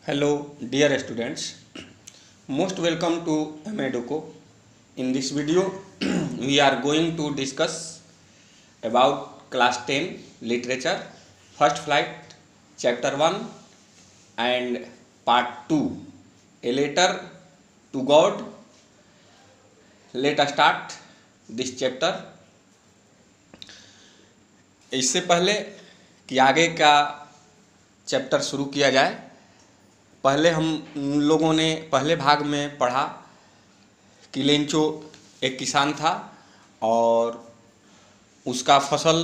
Hello, dear students. Most welcome to Medoco. In this video, we are going to discuss about class 10 literature, first flight, chapter 1 and part 2, a letter to God. Let us start this chapter. इससे पहले कि आगे का chapter शुरू किया जाए, पहले हम लोगों ने पहले भाग में पढ़ा कि लेंचो एक किसान था और उसका फसल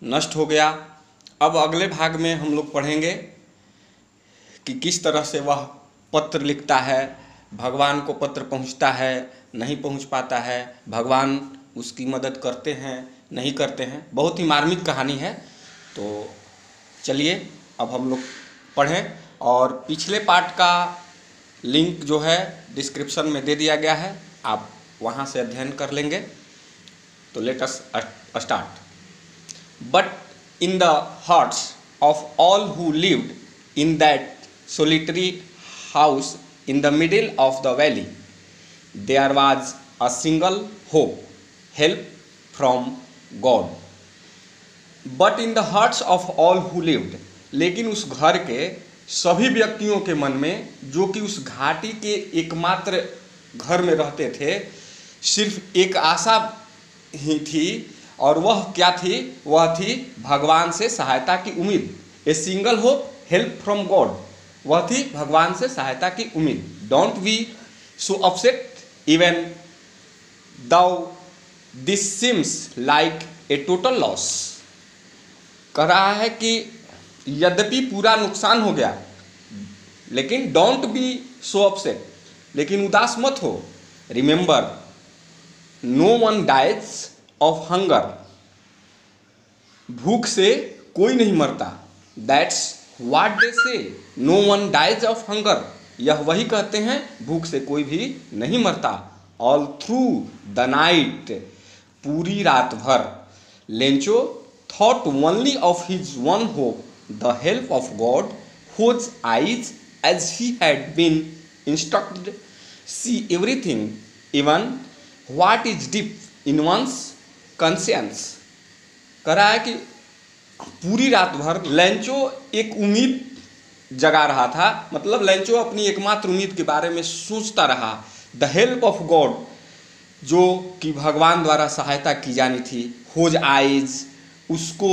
नष्ट हो गया। अब अगले भाग में हम लोग पढ़ेंगे कि किस तरह से वह पत्र लिखता है, भगवान को पत्र पहुंचता है, नहीं पहुंच पाता है, भगवान उसकी मदद करते हैं, नहीं करते हैं। बहुत ही मार्मिक कहानी है। तो चलिए अब हम लोग पढ़ें, और पिछले पार्ट का लिंक जो है डिस्क्रिप्शन में दे दिया गया है, आप वहाँ से अध्ययन कर लेंगे। तो let us start. But in the hearts of all who lived in that solitary house in the middle of the valley, there was a single hope, help from God. But in the hearts of all who lived, लेकिन उस घर के सभी व्यक्तियों के मन में, जो कि उस घाटी के एकमात्र घर में रहते थे, सिर्फ एक आशा ही थी, और वह क्या थी? वह थी भगवान से सहायता की उम्मीद। A single hope, help from God. वह थी भगवान से सहायता की उम्मीद। Don't be so upset even though this seems like a total loss. कह रहा है कि यद्यपि पूरा नुकसान हो गया, लेकिन डोंट बी सो अपसेट, लेकिन उदास मत हो। Remember, no one dies of hunger. भूख से कोई नहीं मरता। That's what they say, no one dies of hunger. यह वही कहते हैं, भूख से कोई भी नहीं मरता। ऑल थ्रू द नाइट, पूरी रात भर, Lencho thought only of his one hope, the help of God, whose eyes, as he had been instructed, see everything, even what is deep in one's conscience. कह रहा है कि पूरी रात भर लेंचो एक उम्मीद जगा रहा था। मतलब लेंचो अपनी एकमात्र उम्मीद के बारे में सोचता रहा। द हेल्प ऑफ गॉड, जो कि भगवान द्वारा सहायता की जानी थी। होज आइज, उसको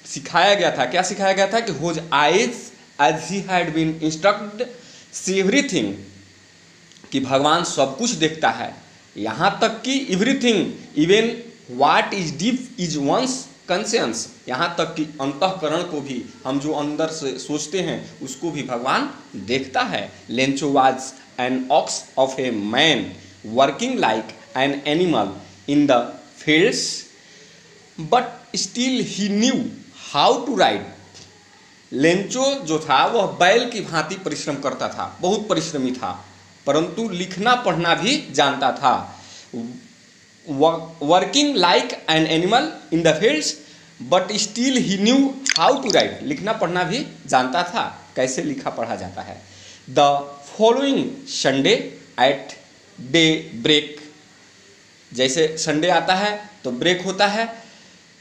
सिखाया गया था। क्या सिखाया गया था? कि whose eyes as he had been instructed see everything, कि भगवान सब कुछ देखता है, यहाँ तक कि everything, even what is deep is one's conscience, यहाँ तक कि अंतःकरण को भी, हम जो अंदर से सोचते हैं उसको भी भगवान देखता है। Lencho was an ox of a man working like an animal in the fields, but still he knew how to write. Lencho जो था वह बैल की भांति परिश्रम करता था, बहुत परिश्रमी था, परंतु लिखना पढ़ना भी जानता था। Working like an animal in the fields, but still he knew how to write. लिखना पढ़ना भी जानता था, कैसे लिखा पढ़ा जाता है। The following Sunday at daybreak, जैसे संडे आता है तो ब्रेक होता है।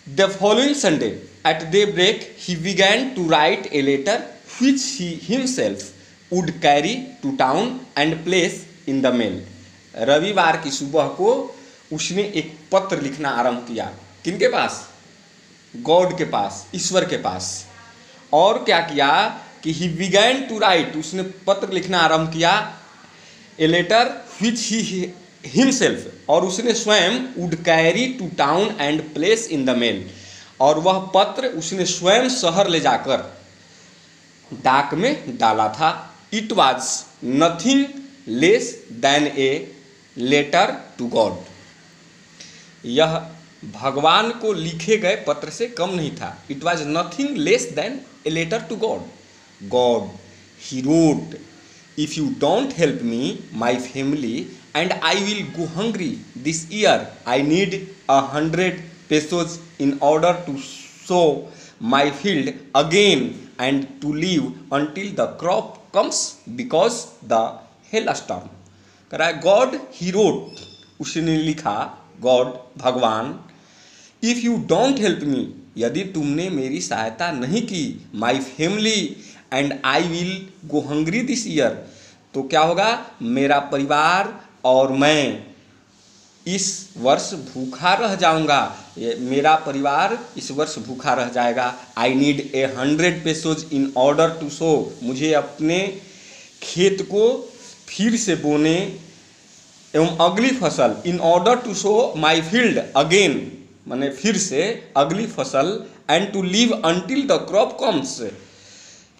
The following Sunday at daybreak he began to write a letter which he himself would carry to town and place in the mail. रविवार की सुबह को उसने एक पत्र लिखना आरंभ किया। किनके पास? गॉड के पास, ईश्वर के पास। और क्या किया कि he began to write, उसने पत्र लिखना आरंभ किया। A letter which he himself, और उसने स्वयं would carry to town and place in the mail, और वह पत्र उसने स्वयं शहर ले जाकर डाक में डाला था। It was nothing less than a letter to God. यह भगवान को लिखे गए पत्र से कम नहीं था। It was nothing less than a letter to God. God, he wrote, if you don't help me, my family, and I will go hungry this year. I need 100 pesos in order to sow my field again. and to live until the crop comes because the hailstorm. कह रहा है God he wrote, उसने लिखा, God भगवान, if you don't help me, यदि तुमने मेरी सहायता नहीं की, my family and I will go hungry this year, तो क्या होगा, मेरा परिवार और मैं इस वर्ष भूखा रह जाऊंगा, मेरा परिवार इस वर्ष भूखा रह जाएगा। I need 100 pesos in order to sow, मुझे अपने खेत को फिर से बोने एवं अगली फसल, in order to sow my field again, माने फिर से अगली फसल, and to live until the crop comes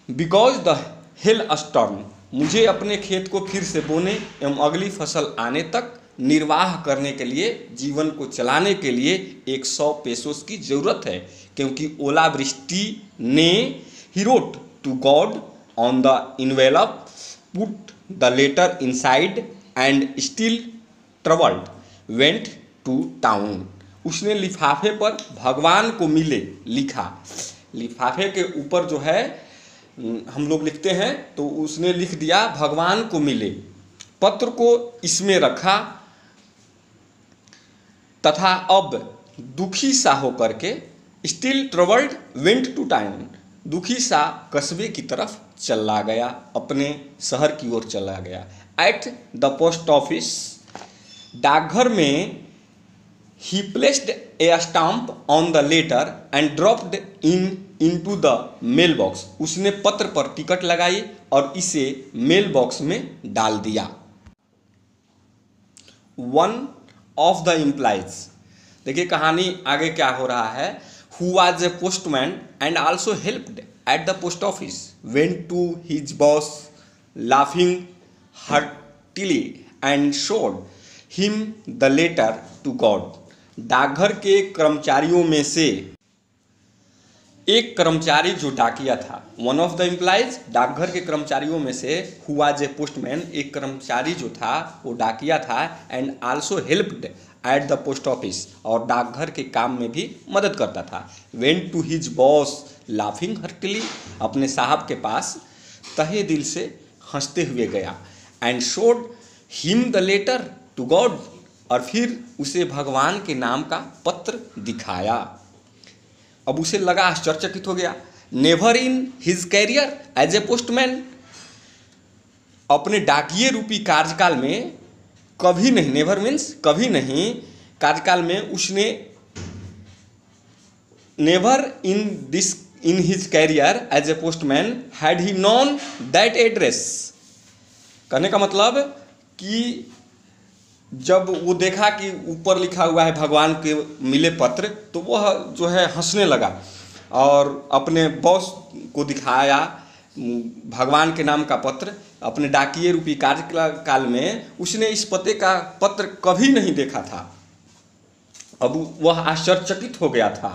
because the hail storm, मुझे अपने खेत को फिर से बोने एवं अगली फसल आने तक निर्वाह करने के लिए, जीवन को चलाने के लिए 100 पेसोस की ज़रूरत है, क्योंकि ओलावृष्टि ने, he wrote to God on the envelope, put the letter inside and still troubled went to town, उसने लिफाफे पर भगवान को मिले लिखा। लिफाफे के ऊपर जो है हम लोग लिखते हैं, तो उसने लिख दिया भगवान को मिले, पत्र को इसमें रखा तथा अब दुखी सा होकर के, still troubled went to town, दुखी सा कस्बे की तरफ चला गया, अपने शहर की ओर चला गया। एट द पोस्ट ऑफिस, डाकघर में, he placed a stamp on the letter and dropped into the mail box, उसने पत्र पर टिकट लगाई और इसे मेल बॉक्स में डाल दिया। वन ऑफ द इम्प्लाइज, देखिए कहानी आगे क्या हो रहा है। Who was a postman and also helped at the post office went to his boss laughing heartily and showed him the letter to God, डाकघर के कर्मचारियों में से एक कर्मचारी जो डाकिया था, वन ऑफ द एम्प्लॉइज, डाकघर के कर्मचारियों में से, हु वाज ए पोस्टमैन, एक कर्मचारी जो था वो डाकिया था, and also helped at the post office, और डाकघर के काम में भी मदद करता था। Went to his boss laughing heartily, अपने साहब के पास तहे दिल से हंसते हुए गया, and showed him the letter to God, और फिर उसे भगवान के नाम का पत्र दिखाया। अब उसे लगा, आश्चर्यचकित हो गया। Never in his career as a postman, अपने डाकिये रूपी कार्यकाल में कभी नहीं, नेवर मीन्स कभी नहीं, कार्यकाल में उसने, never in his career as a postman had he known that address, कहने का मतलब कि जब वो देखा कि ऊपर लिखा हुआ है भगवान के मिले पत्र, तो वह जो है हंसने लगा और अपने बॉस को दिखाया भगवान के नाम का पत्र। अपने डाकिये रूपी कार्यकाल में उसने इस पते का पत्र कभी नहीं देखा था। अब वह आश्चर्यचकित हो गया था।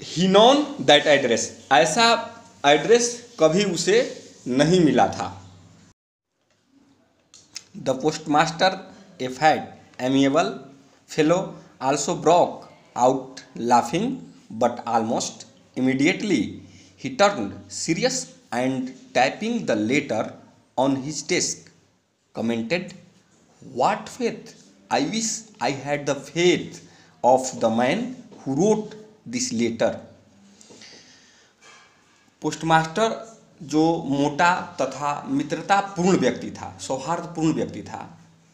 ही नोन दैट एड्रेस, ऐसा एड्रेस कभी उसे नहीं मिला था। The postmaster, a fat, amiable fellow, also broke out laughing, but almost immediately he turned serious and tapping the letter on his desk, commented, "What faith! I wish I had the faith of the man who wrote this letter." Postmaster जो मोटा तथा मित्रतापूर्ण व्यक्ति था, सौहार्दपूर्ण व्यक्ति था,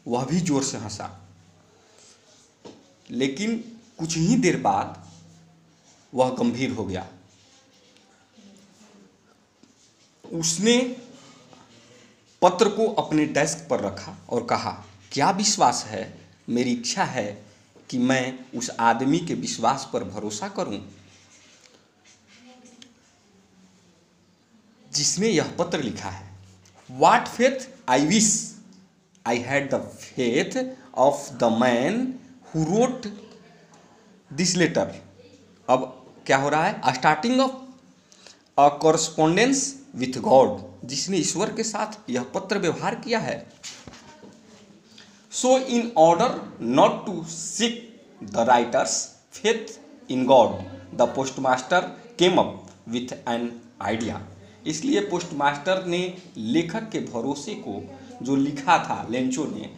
वह भी जोर से हंसा। लेकिन कुछ ही देर बाद वह गंभीर हो गया। उसने पत्र को अपने डेस्क पर रखा और कहा, क्या विश्वास है, मेरी इच्छा है कि मैं उस आदमी के विश्वास पर भरोसा करूं जिसने यह पत्र लिखा है। What faith I wish I had the faith of the man who wrote this letter। अब क्या हो रहा है, starting of a correspondence with God, जिसने ईश्वर के साथ यह पत्र व्यवहार किया है। So in order not to seek the writer's faith in God, the postmaster came up with an idea. इसलिए पोस्टमास्टर ने लेखक के भरोसे को, जो लिखा था लेंचो ने,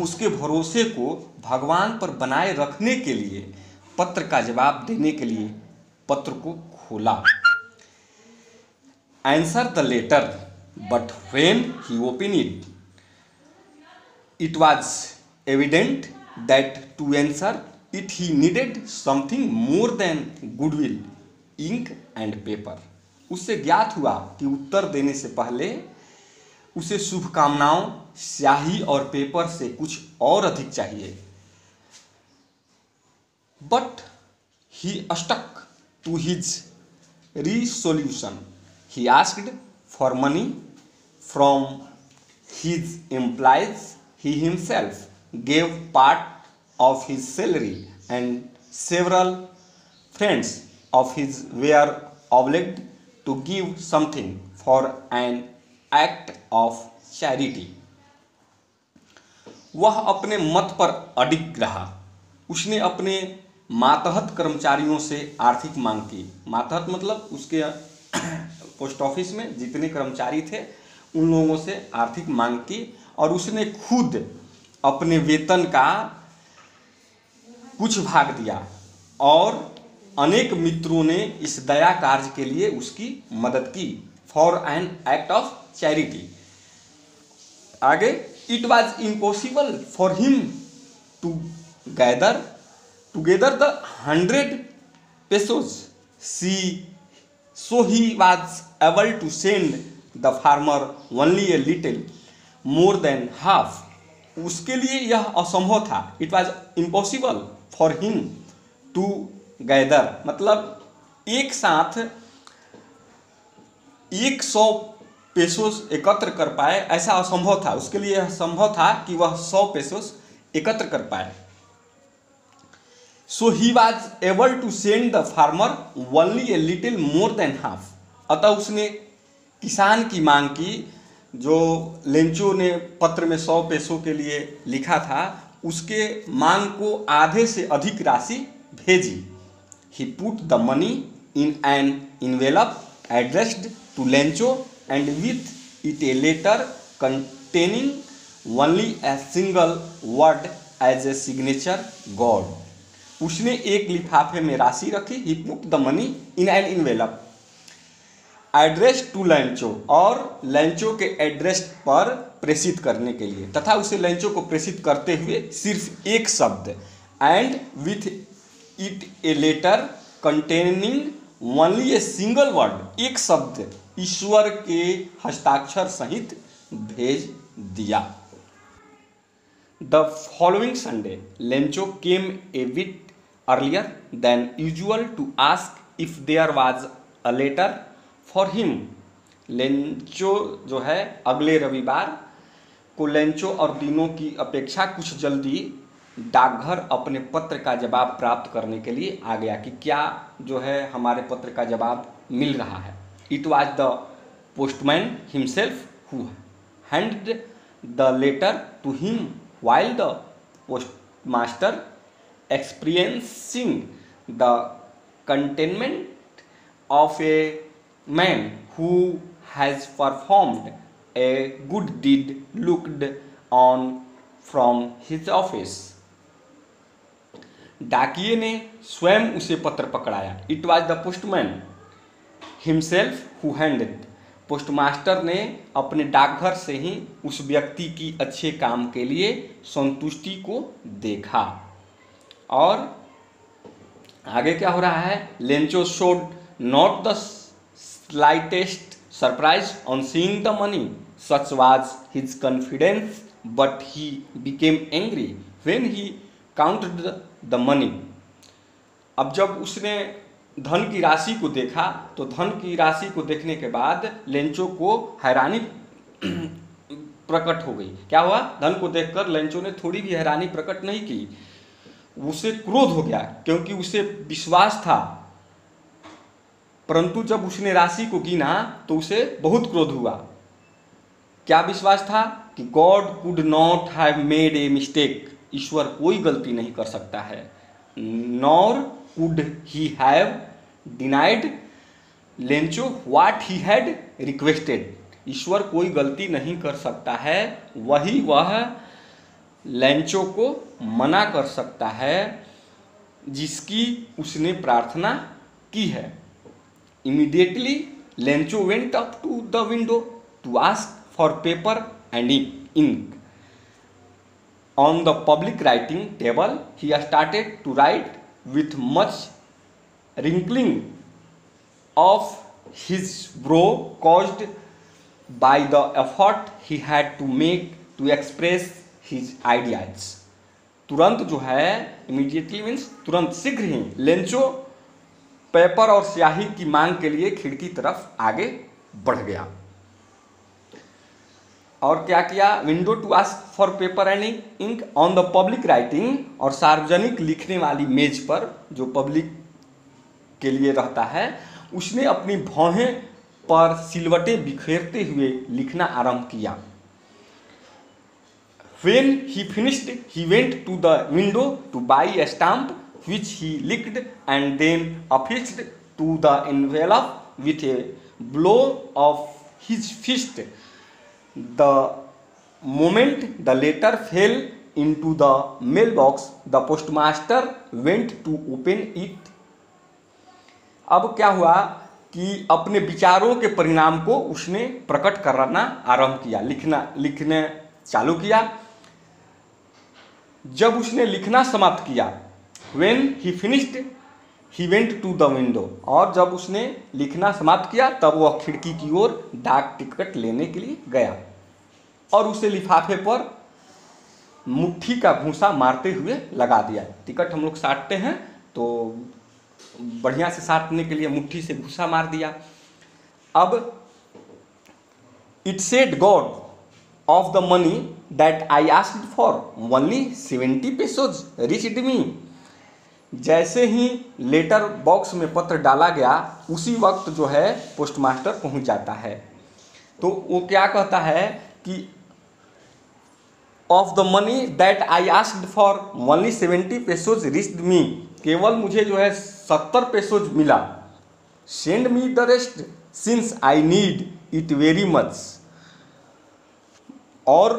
उसके भरोसे को भगवान पर बनाए रखने के लिए, पत्र का जवाब देने के लिए पत्र को खोला। Answer the letter, but when he open it, it was evident that to answer it he needed something more than goodwill, ink and paper. उससे ज्ञात हुआ कि उत्तर देने से पहले उसे शुभकामनाओं, स्याही और पेपर से कुछ और अधिक चाहिए। But he stuck to his resolution. He asked for money from his employees. He himself gave part of his salary, and several friends of his were obliged to give something for an act of charity. वह अपने मत पर अडिग रहा। उसने अपने मातहत कर्मचारियों से आर्थिक मांग की। मातहत मतलब उसके पोस्ट ऑफिस में जितने कर्मचारी थे उन लोगों से आर्थिक मांग की, और उसने खुद अपने वेतन का कुछ भाग दिया, और अनेक मित्रों ने इस दया कार्य के लिए उसकी मदद की। For an act of charity. आगे, it was impossible for him to gather together the 100 pesos, so he was able to send the farmer only a little more than half. उसके लिए यह असंभव था। It was impossible for him to gather, मतलब एक साथ 100 pesos एकत्र कर पाए, ऐसा असंभव था। उसके लिए यह संभव था कि वह 100 पेसोस एकत्र कर पाए। So he was able to send the farmer only a little more than half. अतः उसने किसान की मांग की, जो लेंचो ने पत्र में 100 पेसों के लिए लिखा था, उसके मांग को आधे से अधिक राशि भेजी। He put the money in an envelope addressed to Lencho and with it a letter containing only a single word as a signature, God. उसने एक लिफाफे में राशि रखी। He put the money in an envelope address to Lencho, और Lencho के address पर प्रेषित करने के लिए, तथा उसे लेंचो को प्रेषित करते हुए सिर्फ एक शब्द, and with it a letter containing only a single word, एक शब्द ईश्वर के हस्ताक्षर सहित भेज दिया। The following Sunday, Lencho came a bit earlier than usual to ask if there was a letter for him. Lencho जो है अगले रविवार को लेंचो और दिनों की अपेक्षा कुछ जल्दी डाकघर अपने पत्र का जवाब प्राप्त करने के लिए आ गया कि क्या जो है हमारे पत्र का जवाब मिल रहा है। It was the postman himself who handed the letter to him, while the postmaster, experiencing the contentment of a man who has performed a good deed, looked on from his office. डाकिये ने स्वयं उसे पत्र पकड़ाया। It was the postman himself who handed. Postmaster ने अपने डाकघर से ही उस व्यक्ति की अच्छे काम के लिए संतुष्टि को देखा। और आगे क्या हो रहा है? Lencho showed not the slightest surprise on seeing the money, such was his confidence, but he became angry when he counted the money. अब जब उसने धन की राशि को देखा, तो धन की राशि को देखने के बाद लेंचो को हैरानी प्रकट हो गई। क्या हुआ? धन को देखकर लेंचो ने थोड़ी भी हैरानी प्रकट नहीं की, उसे क्रोध हो गया, क्योंकि उसे विश्वास था। परंतु जब उसने राशि को गिना तो उसे बहुत क्रोध हुआ। क्या विश्वास था? कि God could not have made a mistake, ईश्वर कोई गलती नहीं कर सकता है। Nor could he have denied Lencho what he had requested. ईश्वर कोई गलती नहीं कर सकता है, वही वह लेंचो को मना कर सकता है जिसकी उसने प्रार्थना की है। Immediately Lencho went up to the window to ask for paper and ink. On the public writing table, he started to write with much wrinkling of his brow caused by the effort he had to make to express his ideas. तुरंत जो है immediately means तुरंत, शीघ्र ही Lencho paper और स्याही की मांग के लिए खिड़की तरफ आगे बढ़ गया। और क्या किया? Window to ask for paper and ink on the public writing, और सार्वजनिक लिखने वाली मेज पर जो पब्लिक के लिए रहता है, उसने अपनी भौहें पर सिलवटें बिखेरते हुए लिखना आरंभ किया। When he finished, he went to the window to buy a stamp, which he licked and then affixed to the envelope with a blow of his fist. The moment the letter fell into the mailbox, the postmaster went to open it. अब क्या हुआ कि अपने विचारों के परिणाम को उसने प्रकट करना आरंभ किया, लिखने चालू किया। जब उसने लिखना समाप्त किया, when he finished, he went to the window, और जब उसने लिखना समाप्त किया तब वह खिड़की की ओर डाक टिकट लेने के लिए गया और उसे लिफाफे पर मुट्ठी का घूंसा मारते हुए लगा दिया। टिकट हम लोग साटते हैं तो बढ़िया से साटने के लिए मुट्ठी से घूंसा मार दिया। अब it said God of the money that I asked for only 70 pesos reached me. जैसे ही लेटर बॉक्स में पत्र डाला गया उसी वक्त जो है पोस्टमास्टर पहुंच जाता है। तो वो क्या कहता है कि of the money that I asked for only 70 pesos reached me, केवल मुझे जो है 70 pesos मिला। Send me the rest since I need it very much, और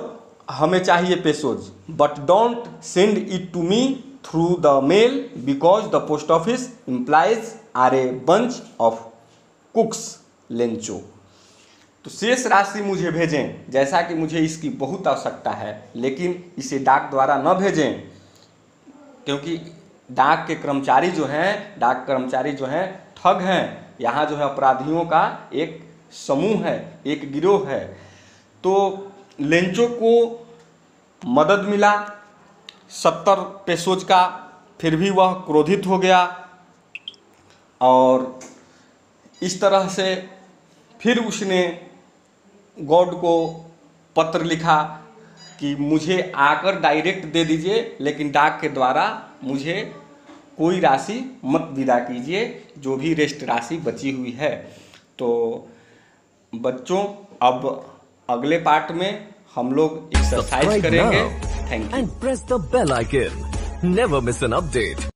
हमें चाहिए pesos, but don't send it to me through the mail because the post office employees are a bunch of crooks Lencho. तो शेष राशि मुझे भेजें, जैसा कि मुझे इसकी बहुत आवश्यकता है, लेकिन इसे डाक द्वारा न भेजें, क्योंकि डाक कर्मचारी जो हैं ठग हैं। यहाँ जो है अपराधियों का एक समूह है, एक गिरोह है। तो लेंचो को मदद मिला 70 pesos का, फिर भी वह क्रोधित हो गया और इस तरह से फिर उसने गॉड को पत्र लिखा कि मुझे आकर डायरेक्ट दे दीजिए, लेकिन डाक के द्वारा मुझे कोई राशि मत विदा कीजिए, जो भी रेस्ट राशि बची हुई है। तो बच्चों, अब अगले पार्ट में हम लोग एक्सरसाइज करेंगे। Thank you. And press the bell icon, never miss an update.